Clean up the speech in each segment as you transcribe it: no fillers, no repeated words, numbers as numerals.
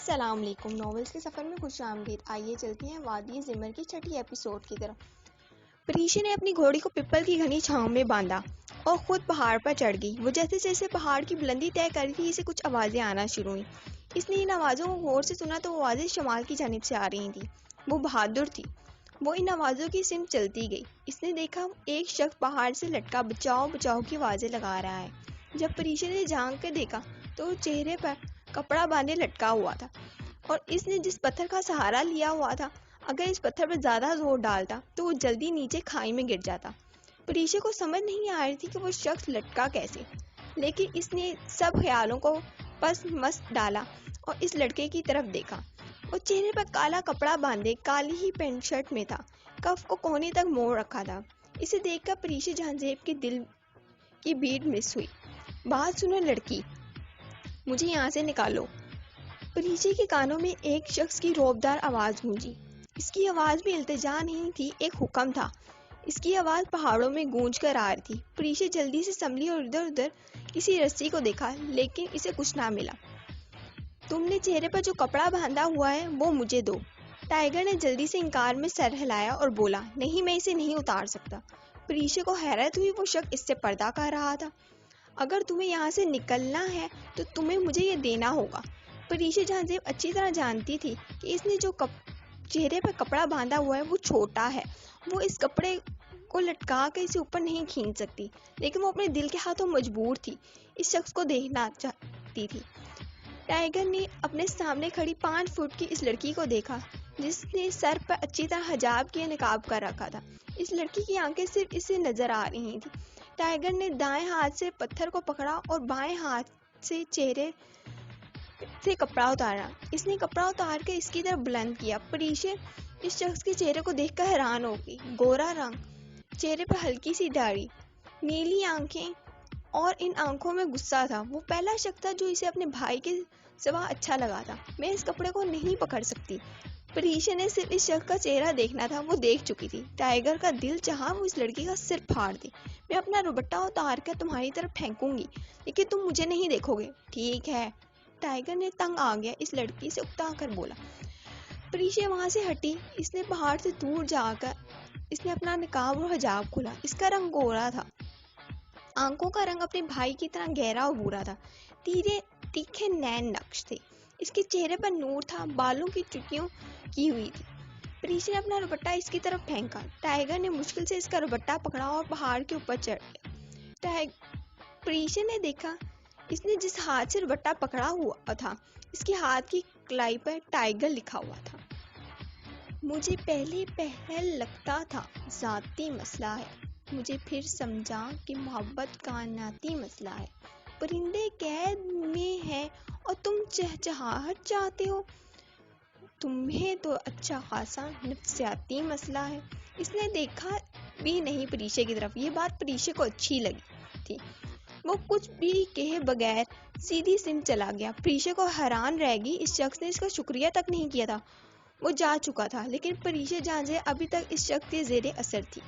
السلام علیکم۔ ناولز کے سفر میں خوش آمدید۔ آئیے چلتے ہیں وادی زمر کی چھٹی ایپیسوڈ کی طرف۔ پریشی نے اپنی گھوڑی کو پپل کی گھنی چھاؤں میں باندھا اور خود پہاڑ پر چڑھ گئی۔ وہ جیسے جیسے پہاڑ کی بلندی طے کر رہی تھی اسے کچھ آوازیں آنا شروع ہوئیں۔ اس نے ان آوازوں کو غور سے سنا تو وہ آوازیں شمال کی جانب سے آ رہی تھیں۔ وہ بہادر تھی۔ وہ ان آوازوں کی سمت چلتی گئی۔ اس نے دیکھا ایک شخص پہاڑ سے لٹکا بچاؤ بچاؤ کی آوازیں لگا رہا ہے۔ جب پریشی نے جھانک کر دیکھا تو وہ چہرے پر کپڑا باندھے لٹکا ہوا تھا اور اس نے جس پتھر کا سہارا لیا ہوا تھا اگر اس پتھر پر زیادہ زور ڈالتا تو وہ جلدی نیچے کھائی میں گر جاتا۔ پریشی کو سمجھ نہیں آ رہی تھی کہ وہ شخص لٹکا کیسے، لیکن اس نے سب خیالوں کو پس مس ڈالا اور اس لڑکے کی طرف دیکھا۔ وہ چہرے پر کالا کپڑا باندھے کالی ہی پینٹ شرٹ میں تھا، کف کو کوہنی تک موڑ رکھا تھا۔ اسے دیکھ کر پریشی جہانزیب کے دل کی بیٹ مس ہوئی۔ بات سنو لڑکی، مجھے یہاں سے نکالو۔ پریشی کے کانوں میں ایک شخص کی روبدار آواز گونجی۔ اس کی آواز میں التجا نہیں تھی، ایک حکم تھا۔ اس کی آواز پہاڑوں میں گونج کر آ رہی تھی۔ پریشی جلدی سے سنبھلی اور ادھر ادھر کسی رسی کو دیکھا لیکن اسے کچھ نہ ملا۔ تم نے چہرے پر جو کپڑا باندھا ہوا ہے وہ مجھے دو۔ ٹائیگر نے جلدی سے انکار میں سر ہلایا اور بولا، نہیں، میں اسے نہیں اتار سکتا۔ پریشی کو حیرت ہوئی، وہ شخص اس سے پردہ کر رہا تھا۔ اگر تمہیں یہاں سے نکلنا ہے تو تمہیں مجھے یہ دینا ہوگا۔ پریشی جہانزیب اچھی طرح جانتی تھی کہ اس نے جو چہرے پر کپڑا باندھا ہوا ہے وہ چھوٹا ہے۔ وہ اس کپڑے کو لٹکا کر اسے اوپر نہیں کھینچ سکتی، لیکن وہ اپنے دل کے ہاتھوں مجبور تھی۔ اس شخص کو دیکھنا چاہتی تھی۔ ٹائیگر نے اپنے سامنے کھڑی 5 فٹ کی اس لڑکی کو دیکھا جس نے سر پر اچھی طرح حجاب کیا نقاب کر رکھا تھا۔ اس لڑکی کی آنکھیں صرف اسے نظر آ رہی تھیں۔ ٹائیگر نے دائیں ہاتھ سے پتھر کو پکڑا اور بائیں ہاتھ سے چہرے سے کپڑا اتارا۔ اس نے کپڑا اتار کر اس کی طرف بلند کیا۔ پریشی اس شخص کے چہرے کو دیکھ کر حیران ہو گئی۔ گورا رنگ، چہرے پر ہلکی سی داڑھی، نیلی آنکھیں اور ان آنکھوں میں غصہ تھا۔ وہ پہلا شخص تھا جو اسے اپنے بھائی کے سوا اچھا لگا تھا۔ میں اس کپڑے کو نہیں پکڑ سکتی۔ پریشی نے صرف اس شخص کا چہرہ دیکھنا تھا، وہ دیکھ چکی تھی۔ ٹائیگر کا دل چاہا وہ اس لڑکی کا سر پھاڑ دے۔ میں اپنا دوپٹہ اتار کر تمہاری طرف پھینکوں گی لیکن تم مجھے نہیں دیکھو گے، ٹھیک ہے؟ ٹائیگر نے تنگ آ گیا اس لڑکی سے اکتا کر بولا۔ پریشی وہاں سے ہٹی۔ اس نے پہاڑ سے دور جا کر اس نے اپنا نقاب اور حجاب کھولا۔ اس کا رنگ گورا تھا، آنکھوں کا رنگ اپنے بھائی کی طرح گہرا اور بھورا تھا، تیکھے نین نقش تھے۔ اس کے چہرے پر نور تھا، بالوں کی چٹیوں کی ہوئی تھی۔ پریشی نے اپنا دوپٹہ اس کی طرف پھینکا۔ ٹائیگر نے مشکل سے اس کا دوپٹہ پکڑا اور پہاڑ کے اوپر چڑھ گیا۔ پریشی نے دیکھا اس نے جس ہاتھ سے دوپٹہ پکڑا ہوا تھا اس کے ہاتھ کی کلائی پر ٹائیگر لکھا ہوا تھا۔ مجھے پہلے پہل لگتا تھا ذاتی مسئلہ ہے، مجھے پھر سمجھا کہ محبت کائناتی مسئلہ ہے۔ پرندے قید میں ہیں اور تم چہچہاہٹ چاہتے ہو، تمہیں تو اچھا خاصا نفسیاتی مسئلہ ہے۔ اس نے دیکھا بھی نہیں پریشی کی طرف۔ یہ بات پریشی کو اچھی لگی تھی۔ وہ کچھ بھی کہے بغیر سیدھی سمت چلا گیا۔ پریشی کو حیران رہ گئی، اس شخص نے اس کا شکریہ تک نہیں کیا تھا۔ وہ جا چکا تھا لیکن پریشی جہانزیب ابھی تک اس شخص کے زیر اثر تھی۔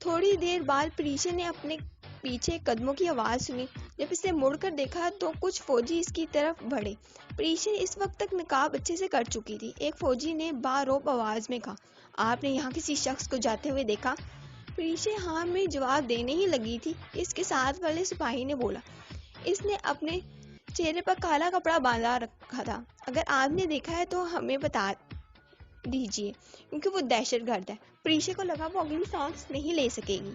تھوڑی دیر بعد پریشی نے اپنے پیچھے قدموں کی آواز سنی۔ جب اسے مڑ کر دیکھا تو کچھ فوجی اس کی طرف بڑھے۔ پریشی اس وقت تک نقاب اچھے سے کر چکی تھی۔ ایک فوجی نے باروب آواز میں کہا، آپ نے یہاں کسی شخص کو جاتے ہوئے دیکھا؟ پریشی ہاں میں جواب دینے ہی لگی تھی کہ اس کے ساتھ والے سپاہی نے بولا، اس نے اپنے چہرے پر کالا کپڑا باندھا رکھا تھا، اگر آپ نے دیکھا ہے تو ہمیں بتا دیجیے کیونکہ وہ دہشت گرد ہے۔ پریشی کو لگا وہ اگلی سانس نہیں لے سکے گی۔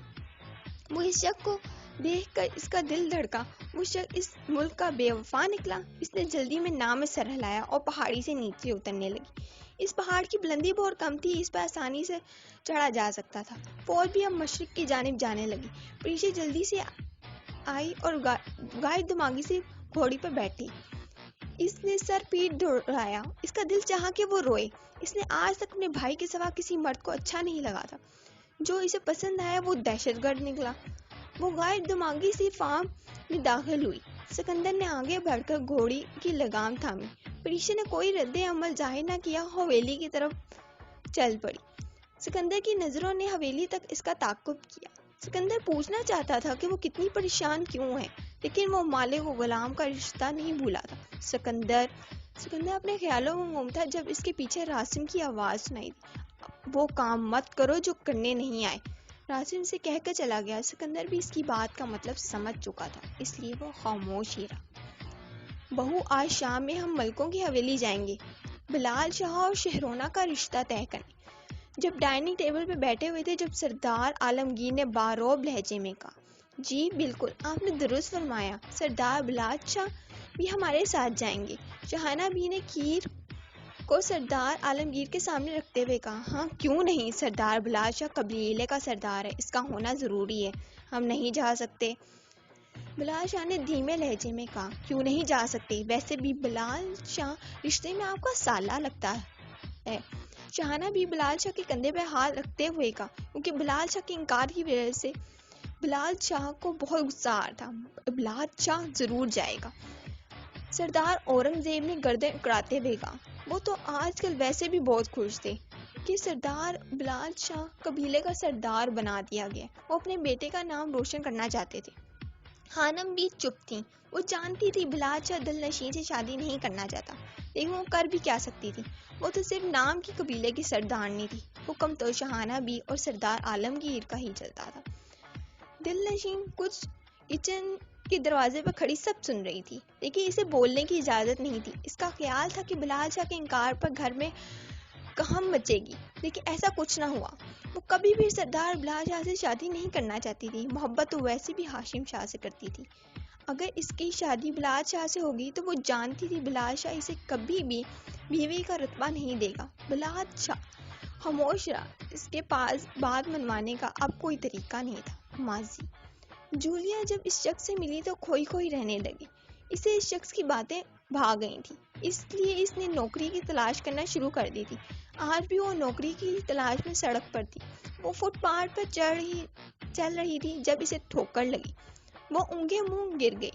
وہ اس شخص کو دیکھ کر اس کا دل دھڑکا۔ وہ شخص اس ملک کا بے وفا نکلا۔ اس نے جلدی میں نام میں سر ہلایا اور پہاڑی سے نیچے اترنے لگی۔ اس پہاڑ کی بلندی بہت کم تھی، اس پر آسانی سے چڑھا جا سکتا تھا۔ فوج بھی اب مشرق کی جانب جانے لگی۔ پریشی جلدی سے آئی اور غیر دماغی سے گھوڑی پر بیٹھی۔ اس نے سر پیٹ دوڑایا۔ اس کا دل چاہا کہ وہ روئے۔ اس نے آج تک اپنے بھائی کے سوا کسی مرد کو اچھا نہیں لگا تھا۔ جو اسے پسند آیا وہ دہشت گرد نکلا۔ وہ غیر دماغی سی فارم میں داخل ہوئی۔ سکندر نے آگے بڑھ کر گھوڑی کی لگام تھامی۔ پریشی نے کوئی رد عمل ظاہر نہ کیا، حویلی کی طرف چل پڑی۔ سکندر کی نظروں نے حویلی تک اس کا تعاقب کیا۔ سکندر پوچھنا چاہتا تھا کہ وہ کتنی پریشان کیوں ہے، لیکن وہ مالک و غلام کا رشتہ نہیں بھولا تھا۔ سکندر سکندر اپنے خیالوں میں گم تھا جب اس کے پیچھے راسم کی آواز سنائی دی، وہ کام مت کرو جو کرنے نہیں آئے۔ راسم سے کہہ کر چلا گیا۔ سکندر بھی اس کی بات کا مطلب سمجھ چکا تھا، اس لیے وہ خاموش ہی رہا۔ بہو، آج شام میں ہم ملکوں کی حویلی جائیں گے، بلال شاہ اور شہرونا کا رشتہ طے کرنے۔ جب ڈائننگ ٹیبل پہ بیٹھے ہوئے تھے، جب سردار عالمگیر نے باروب لہجے میں کہا، جی بالکل، آپ نے درست فرمایا، سردار بلال شاہ بھی ہمارے ساتھ جائیں گے۔ شاہانہ بھی نے کھیر کو سردار عالمگیر کے سامنے رکھتے ہوئے کہا، ہاں کیوں نہیں، سردار بلال شاہ قبیلے کا سردار ہے، اس کا ہونا ضروری ہے، ہم نہیں جا سکتے۔ بلال شاہ نے دھیمے لہجے میں کہا، کیوں نہیں جا سکتے، ویسے بھی بلال شاہ رشتے میں آپ کا سالہ لگتا ہے۔ شاہانہ بھی بلال شاہ کے کندھے پہ ہاتھ رکھتے ہوئے کہا، کیونکہ بلال شاہ کے انکار کی وجہ سے بلال شاہ کو بہت غصہ آ رہا تھا، بلال شاہ ضرور جائے گا۔ سردار اورنگزیب نے گردن اکڑاتے ہوئے کہا، وہ تو آج کل ویسے بھی بہت خوش تھے کہ سردار بلال شاہ قبیلے کا سردار بنا دیا گیا، وہ اپنے بیٹے کا نام روشن کرنا چاہتے تھے۔ خانم بھی چپ تھی، وہ جانتی تھی بلال شاہ دل نشین سے شادی نہیں کرنا چاہتا، لیکن وہ کر بھی کیا سکتی تھی، وہ تو صرف نام کی قبیلے کی سردارنی تھی، حکم تو شاہانہ بھی اور سردار عالمگیر کا ہی چلتا تھا۔ دل نشین کچھ کچن کے دروازے پر کھڑی سب سن رہی تھی، لیکن اسے بولنے کی اجازت نہیں تھی۔ اس کا خیال تھا کہ بلال شاہ کے انکار پر گھر میں قہم مچے گی، لیکن ایسا کچھ نہ ہوا۔ وہ کبھی بھی سردار بلال شاہ سے شادی نہیں کرنا چاہتی تھی، محبت تو ویسے بھی ہاشم شاہ سے کرتی تھی۔ اگر اس کی شادی بلال شاہ سے ہوگی تو وہ جانتی تھی بلال شاہ اسے کبھی بھی بیوی کا رتبہ نہیں دے گا۔ بلال شاہ خاموش رہا، اس کے پاس بات منوانے کا اب کوئی طریقہ نہیں تھا۔ ماضی جولیا جب اس شخص سے ملی تو کھوئی کھوئی رہنے لگی، اسے اس شخص کی باتیں بھا گئی تھیں، اس لیے اس نے نوکری کی تلاش کرنا شروع کر دی تھی۔ آج بھی وہ نوکری کی تلاش میں سڑک پر تھی، وہ فٹ پاتھ پر چل رہی تھی جب اسے ٹھوکر لگی، وہ اونگے منہ گر گئی۔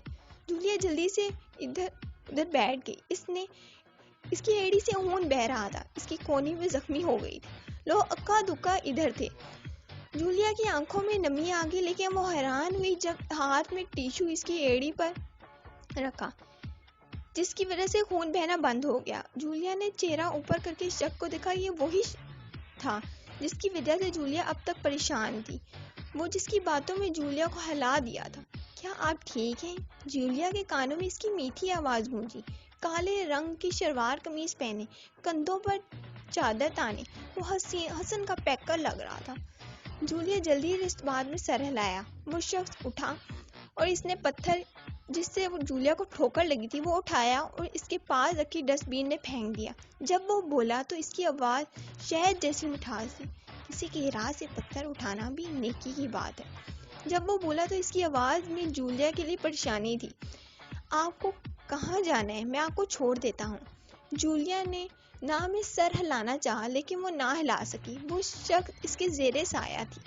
جولیا جلدی سے ادھر بیٹھ گئی، اس کی ایڑی سے خون بہہ رہا تھا، اس کی کونی میں زخمی ہو گئی تھی، لوگ اکا دکا ادھر تھے۔ جولیا کی آنکھوں میں نمی آ گئی، لیکن وہ حیران ہوئی جب ہاتھ میں ٹیشو اس کی ایڑی پر رکھا، جس کی وجہ سے خون بہنا بند ہو گیا۔ جولیا نے چہرہ اوپر کر کے شخص کو دیکھا، یہ وہی تھا جس کی وجہ سے جولیا اب تک پریشان تھی، وہ جس کی باتوں میں جولیا کو ہلا دیا تھا۔ کیا آپ ٹھیک ہیں؟ جولیا کے کانوں میں اس کی میٹھی آواز گونجی۔ کالے رنگ کی شلوار قمیض پہنے، کندھوں پر چادر تانے، وہ حسن کا پیکر لگ رہا تھا۔ جولیا جلدی اس بات میں سر ہلایا۔ وہ شخص اٹھا اور اس نے پتھر جس سے جولیا کو ٹھوکر لگی تھی وہ اٹھایا اور اس کے پاس رکھی ڈسٹ بین میں پھینک دیا۔ جب وہ بولا تو اس کی آواز شہد جیسی مٹھاس تھی، کسی کی راہ سے پتھر اٹھانا بھی نیکی کی بات ہے۔ جب وہ بولا تو اس کی آواز میں جولیا کے لیے پریشانی تھی۔ آپ کو کہاں جانا ہے؟ میں آپ کو چھوڑ دیتا ہوں۔ جولیا نے نہ میں سر ہلانا چاہا، لیکن وہ نہ ہلا سکی، وہ شخص اس کے زیر سایہ تھی۔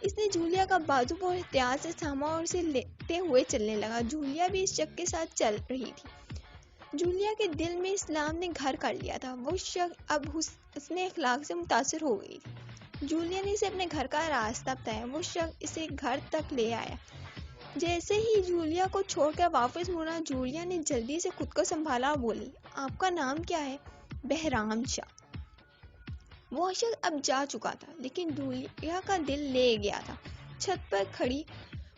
اس نے جولیا کا بازو بہت احتیاط سے تھاما اور اسے لیتے ہوئے چلنے لگا۔ جولیا بھی اس شخص کے ساتھ چل رہی تھی۔ جولیا کے دل میں اسلام نے گھر کر لیا تھا، وہ شخص اب حسن اخلاق سے متاثر ہو گئی تھی۔ جولیا نے اسے اپنے گھر کا راستہ بتایا، وہ شخص اسے گھر تک لے آیا۔ جیسے ہی جولیا کو چھوڑ کر واپس مڑا، جولیا نے جلدی سے خود کو سنبھالا اور بولی، آپ کا نام کیا ہے؟ بہرام شاہ۔ وہ شخص اب جا چکا تھا، لیکن جولیا کا دل لے گیا تھا۔ چھت پر کھڑی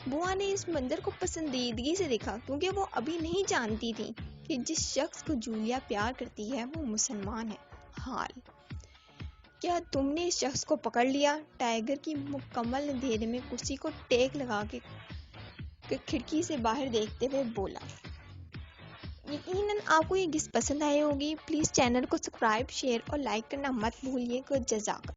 بوا نے اس منظر کو پسندیدگی سے دیکھا، کیونکہ وہ ابھی نہیں جانتی تھی کہ جس شخص کو جولیا پیار کرتی ہے وہ مسلمان ہے۔ حال کیا تم نے اس شخص کو پکڑ لیا؟ ٹائیگر کی مکمل اندھیرے میں کرسی کو ٹیک لگا کے کھڑکی سے باہر دیکھتے ہوئے بولا۔ یقیناً آپ کو یہ قسط پسند آئی ہوگی، پلیز چینل کو سبسکرائب، شیئر اور لائک کرنا مت بھولیے گا۔ جزاک